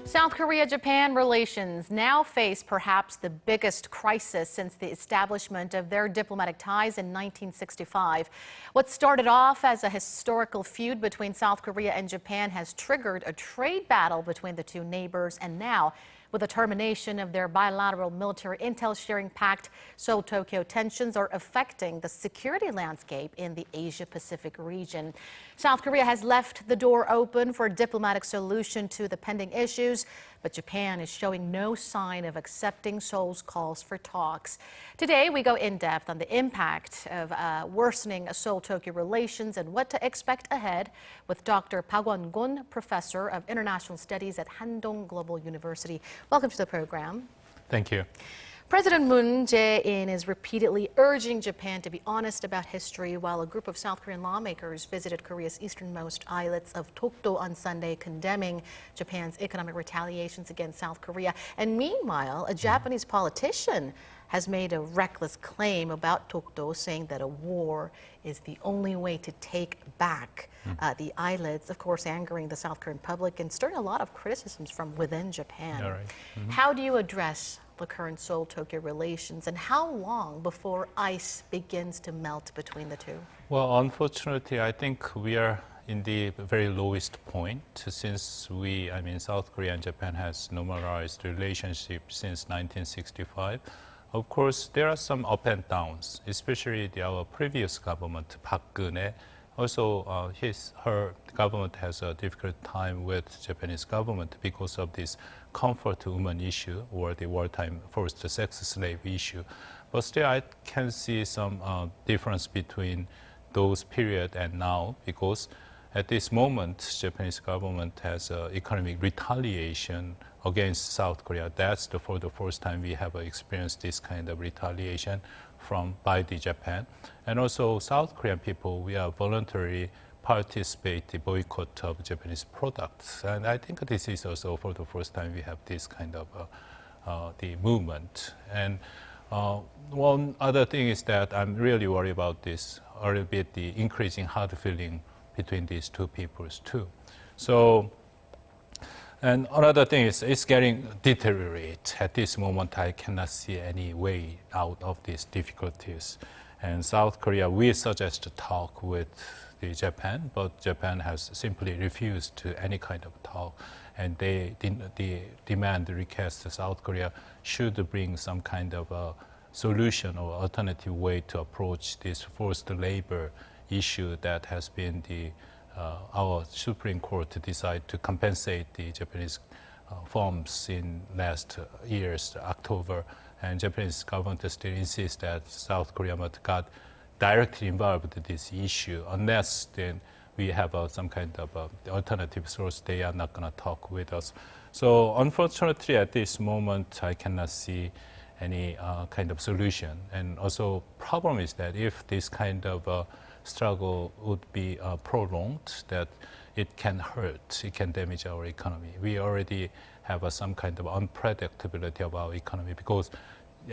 South Korea-Japan relations now face perhaps the biggest crisis since the establishment of their diplomatic ties in 1965. What started off as a historical feud between South Korea and Japan has triggered a trade battle between the two neighbors, and now, with the termination of their bilateral military intel sharing pact, Seoul-Tokyo tensions are affecting the security landscape in the Asia-Pacific region. South Korea has left the door open for a diplomatic solution to the pending issues, but Japan is showing no sign of accepting Seoul's calls for talks. Today, we go in-depth on the impact of worsening Seoul-Tokyo relations and what to expect ahead with Dr. Won-gon, professor of international studies at Handong Global University. Welcome to the program. Thank you. President Moon Jae-in is repeatedly urging Japan to be honest about history, while a group of South Korean lawmakers visited Korea's easternmost islets of Dokdo on Sunday, condemning Japan's economic retaliations against South Korea. And meanwhile, a Japanese politician has made a reckless claim about Dokdo, saying that a war is the only way to take back the islets, of course, angering the South Korean public and stirring a lot of criticisms from within Japan. All right. How do you address the current Seoul-Tokyo relations, and how long before ice begins to melt between the two? Well, unfortunately, I think we are in the very lowest point since South Korea and Japan has normalized relationship since 1965. Of course, there are some up and downs, especially our previous government, Park Geun-hye. Also, her government has a difficult time with Japanese government because of this comfort woman issue or the wartime forced sex slave issue. But still, I can see some difference between those period and now, because at this moment, Japanese government has economic retaliation against South Korea. That's for the first time we have experienced this kind of retaliation by the Japan. And also South Korean people, we are voluntarily participate the boycott of Japanese products. And I think this is also for the first time we have this kind of the movement. And one other thing is that I'm really worried about this, a little bit the increasing hard feeling between these two peoples too. So, and another thing is it's getting deteriorate. At this moment, I cannot see any way out of these difficulties. And South Korea, we suggest to talk with the Japan, but Japan has simply refused to any kind of talk. And they demand, request South Korea should bring some kind of a solution or alternative way to approach this forced labor issue that has been our Supreme Court to decide to compensate the Japanese firms in last year's October. And Japanese government still insists that South Korea must get directly involved in this issue. Unless then we have some kind of alternative source, they are not going to talk with us. So unfortunately, at this moment, I cannot see any kind of solution. And also, problem is that if this kind of struggle would be prolonged, that it can hurt, it can damage our economy. We already have some kind of unpredictability of our economy because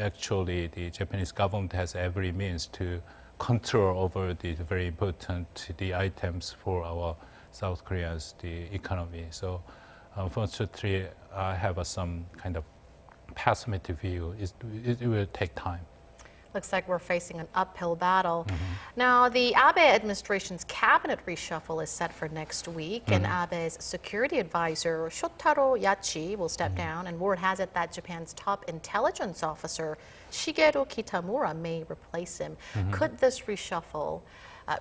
actually the Japanese government has every means to control over the very important items for our South Korea's economy. So unfortunately, I have some kind of pessimistic view. It will take time. Looks like we're facing an uphill battle. Now, the Abe administration's cabinet reshuffle is set for next week, and Abe's security advisor, Shotaro Yachi, will step down, and word has it that Japan's top intelligence officer, Shigeru Kitamura, may replace him. Could this reshuffle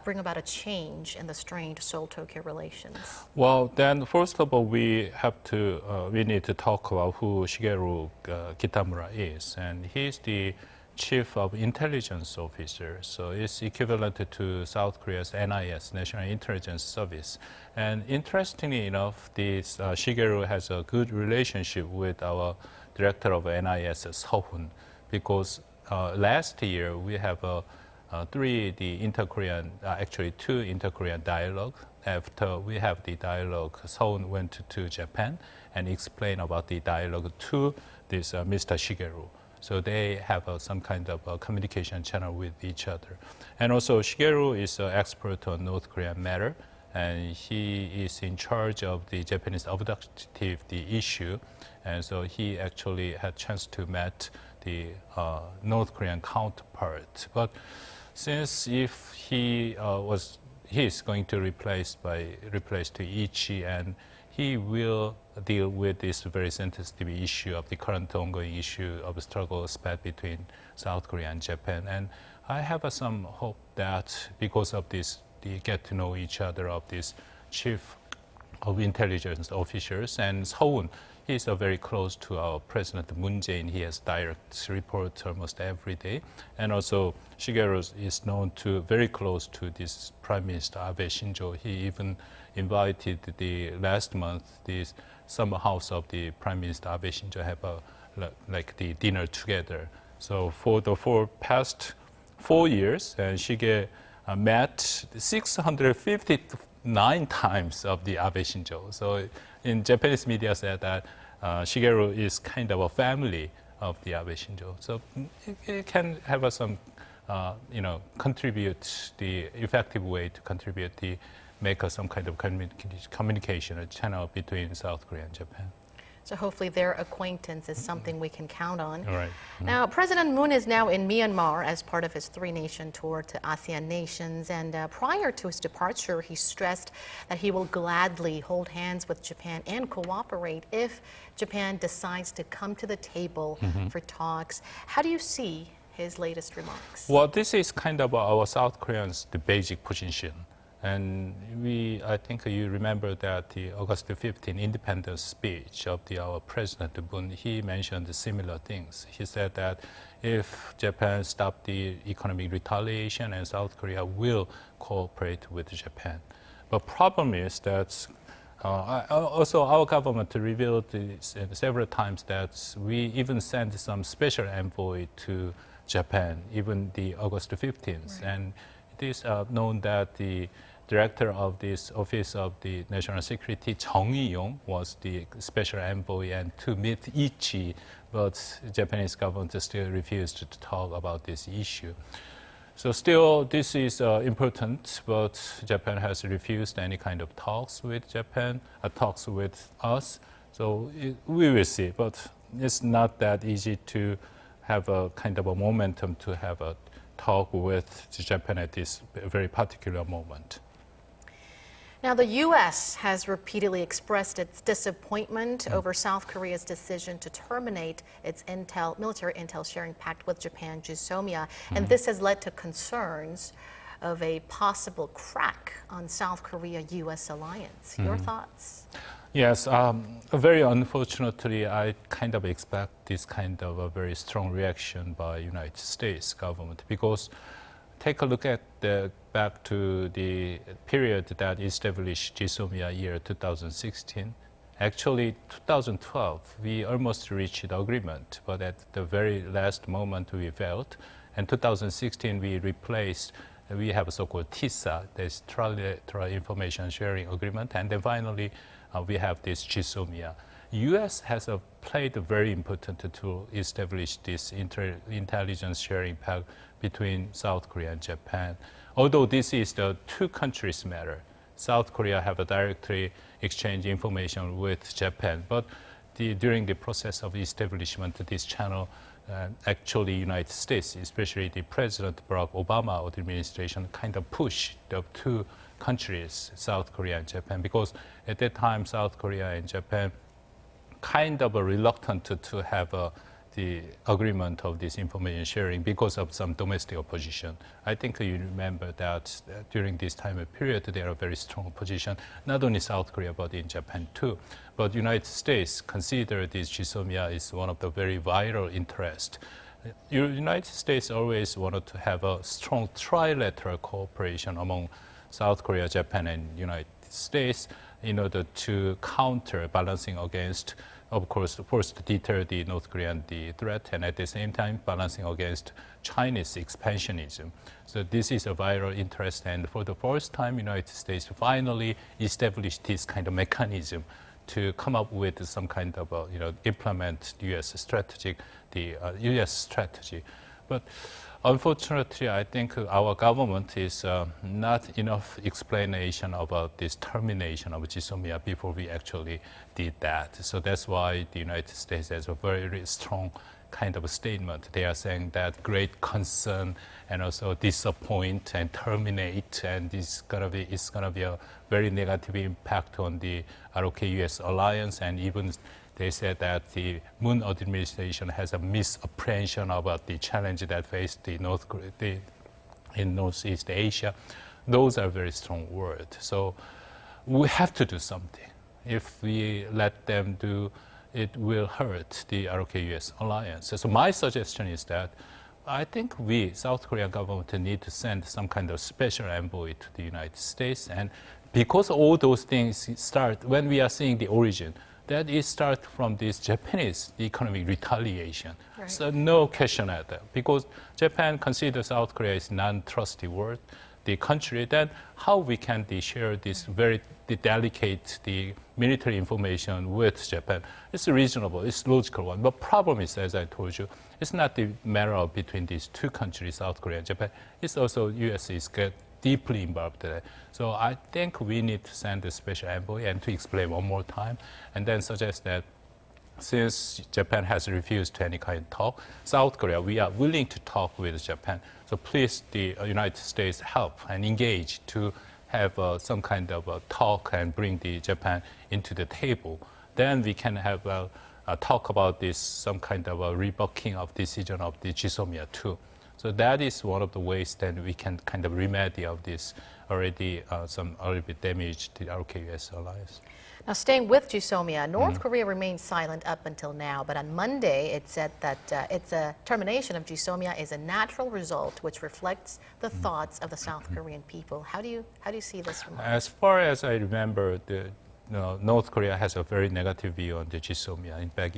bring about a change in the strained Seoul-Tokyo relations? Well, then first of all, we need to talk about who Shigeru Kitamura is, and he's the Chief of Intelligence Officer, so it's equivalent to South Korea's NIS, National Intelligence Service. And interestingly enough, this Shigeru has a good relationship with our director of NIS, Seo-hun, because last year we have two inter-Korean dialogue. After we have the dialogue, Seo-hun went to Japan and explained about the dialogue to this Mr. Shigeru. So they have some kind of communication channel with each other. And also Shigeru is an expert on North Korean matter, and he is in charge of the Japanese abductive issue, and so he actually had chance to meet the North Korean counterpart. But since if he is going to replace to Ichi, and he will deal with this very sensitive issue of the current ongoing issue of the struggle spat between South Korea and Japan. And I have some hope that because of this, they get to know each other of this chief of intelligence officers. And Seoul, he is very close to our President Moon Jae-in. He has direct report almost every day. And also Shigeru is known to very close to this Prime Minister Abe Shinzo. He even invited the last month this summer house of the Prime Minister Abe Shinzo have like the dinner together. So for the past 4 years, and Shige met 659 times of the Abe Shinzo. So in Japanese media said that Shigeru is kind of a family of the Abe Shinzo. So it can have some, contribute the effective way to contribute make some kind of communication channel between South Korea and Japan. So hopefully their acquaintance is something we can count on. All right. Now, President Moon is now in Myanmar as part of his 3-nation tour to ASEAN nations. And prior to his departure, he stressed that he will gladly hold hands with Japan and cooperate if Japan decides to come to the table for talks. How do you see his latest remarks? Well, this is kind of our South Koreans' the basic position. And I think you remember that the August 15 independence speech of our President Moon, he mentioned similar things. He said that if Japan stopped the economic retaliation, and South Korea will cooperate with Japan. But problem is that also our government revealed several times that we even sent some special envoy to Japan, even the August 15th. Right. And it is known that the director of this Office of the National Security, Jung Yi-yong, was the special envoy and to meet Ichi, but the Japanese government still refused to talk about this issue. So still, this is important, but Japan has refused any kind of talks with Japan, talks with us. So we will see, but it's not that easy to have a kind of a momentum to have a talk with Japan at this very particular moment. Now, the U.S. has repeatedly expressed its disappointment over South Korea's decision to terminate its military intel sharing pact with Japan, GSOMIA, and this has led to concerns of a possible crack on South Korea-U.S. alliance. Your thoughts? Yes, very unfortunately, I kind of expect this kind of a very strong reaction by United States government, because take a look at back to the period that established GSOMIA year 2016. Actually, 2012, we almost reached the agreement, but at the very last moment we failed. And 2016, we have a so-called TISA, this Trilateral Information Sharing Agreement, and then finally we have this GSOMIA. U.S. has played a very important to establish this intelligence sharing pact between South Korea and Japan. Although this is the two countries matter, South Korea have a directly exchange information with Japan, but during the process of establishment of this channel, actually United States, especially the President Barack Obama administration, kind of pushed the two countries, South Korea and Japan, because at that time South Korea and Japan kind of reluctant to have the agreement of this information sharing because of some domestic opposition. I think you remember that during this time period, there are very strong opposition, not only South Korea, but in Japan too. But United States consider this GSOMIA is one of the very vital interest. United States always wanted to have a strong trilateral cooperation among South Korea, Japan, and United States in order to counter balancing against, of course, first deter the North Korean threat, and at the same time balancing against Chinese expansionism. So this is a vital interest, and for the first time, United States finally established this kind of mechanism to come up with some kind of implement U.S. strategy, U.S. strategy. But unfortunately, I think our government is not enough explanation about this termination of GSOMIA before we actually did that. So that's why the United States has a very strong kind of a statement. They are saying that great concern and also disappoint and terminate, and it's gonna be a very negative impact on the ROK-US alliance, and even they said that the Moon administration has a misapprehension about the challenge that faced the in Northeast Asia. Those are very strong words. So we have to do something. If we let them do, it will hurt the ROK-US alliance. So my suggestion is that I think we, South Korean government, need to send some kind of special envoy to the United States. And because all those things start, when we are seeing the origin, that it starts from this Japanese economic retaliation. Right. So no question at that. Because Japan considers South Korea is non-trustworthy the country, then how we can share this very delicate military information with Japan? It's reasonable, it's logical one. But problem is, as I told you, it's not the matter of between these two countries, South Korea and Japan. It's also U.S. is deeply involved there. So I think we need to send a special envoy and to explain one more time, and then suggest that since Japan has refused any kind of talk, South Korea, we are willing to talk with Japan. So please, the United States help and engage to have some kind of a talk and bring the Japan into the table. Then we can have a talk about this, some kind of a rebuking of decision of the GSOMIA too. So that is one of the ways that we can kind of remedy of this already bit damaged the ROK-US alliance. Now, staying with GSOMIA, North Korea remained silent up until now, but on Monday it said that its termination of GSOMIA is a natural result which reflects the thoughts of the South Korean people. How do you see this remark? As far as I remember, North Korea has a very negative view on the GSOMIA. In fact,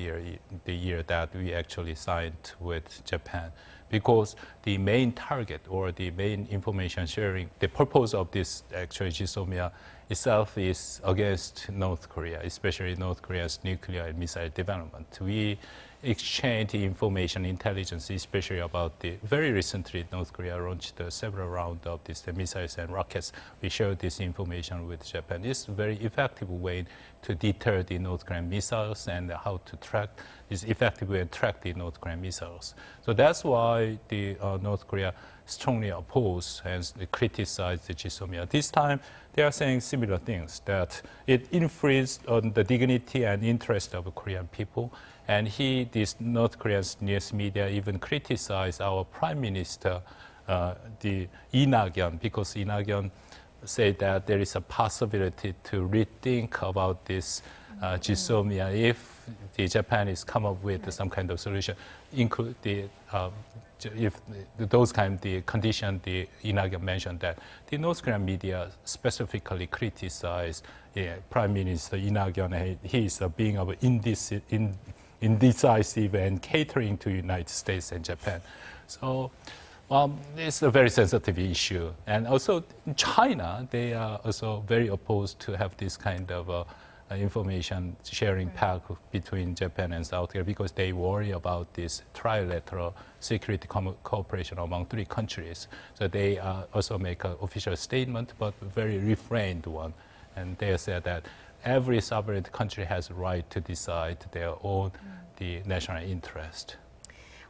the year that we actually signed with Japan, because the main target or the main information sharing, the purpose of this actually GSOMIA itself is against North Korea, especially North Korea's nuclear and missile development. We exchange information intelligence, especially about very recently North Korea launched several rounds of these missiles and rockets. We shared this information with Japan. It's a very effective way to deter the North Korean missiles and how to track this effectively and track the North Korean missiles. So that's why the North Korea strongly oppose and criticize the GSOMIA. This time, they are saying similar things, that it infringes on the dignity and interest of Korean people. And this North Korea's news media even criticized our Prime Minister, the Lee Nak-yeon, because Lee Nak-yeon said that there is a possibility to rethink about this GSOMIA if the Japanese come up with some kind of solution, include if those kind of the condition the Lee Nak-yeon mentioned, that the North Korean media specifically criticized Prime Minister Lee Nak-yeon. He is being indecisive and catering to United States and Japan. So it's a very sensitive issue. And also in China, they are also very opposed to have this kind of information sharing pact between Japan and South Korea, because they worry about this trilateral security cooperation among three countries. So they also make an official statement, but a very refrained one. And they said that every sovereign country has a right to decide their own the national interest.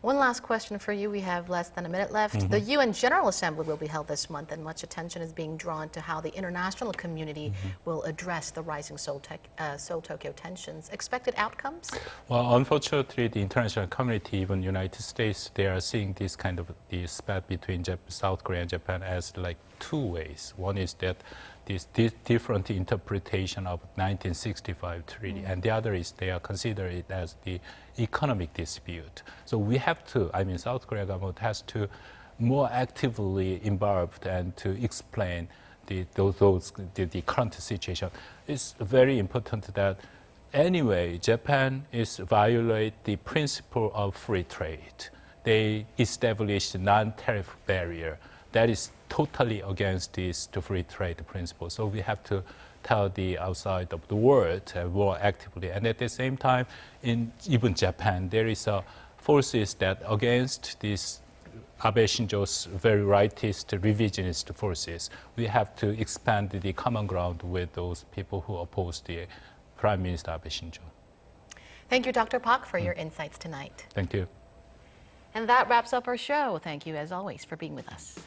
One last question for you. We have less than a minute left. The UN General Assembly will be held this month, and much attention is being drawn to how the international community will address the rising Seoul-Tokyo tensions. Expected outcomes? Well, unfortunately, the international community, even United States, they are seeing this kind of the spat between South Korea and Japan as like two ways. One is that this different interpretation of 1965 treaty, and the other is they are consider it as the economic dispute. So we have to, South Korea government has to more actively involved and to explain the current situation. It's very important that anyway, Japan is violate the principle of free trade. They established non-tariff barrier. That is totally against the free trade principle. So we have to tell the outside of the world more actively. And at the same time, in even Japan, there is forces that against this Abe Shinzo's very rightist, revisionist forces. We have to expand the common ground with those people who oppose the Prime Minister Abe Shinzo. Thank you, Dr. Park, for your insights tonight. Thank you. And that wraps up our show. Thank you, as always, for being with us.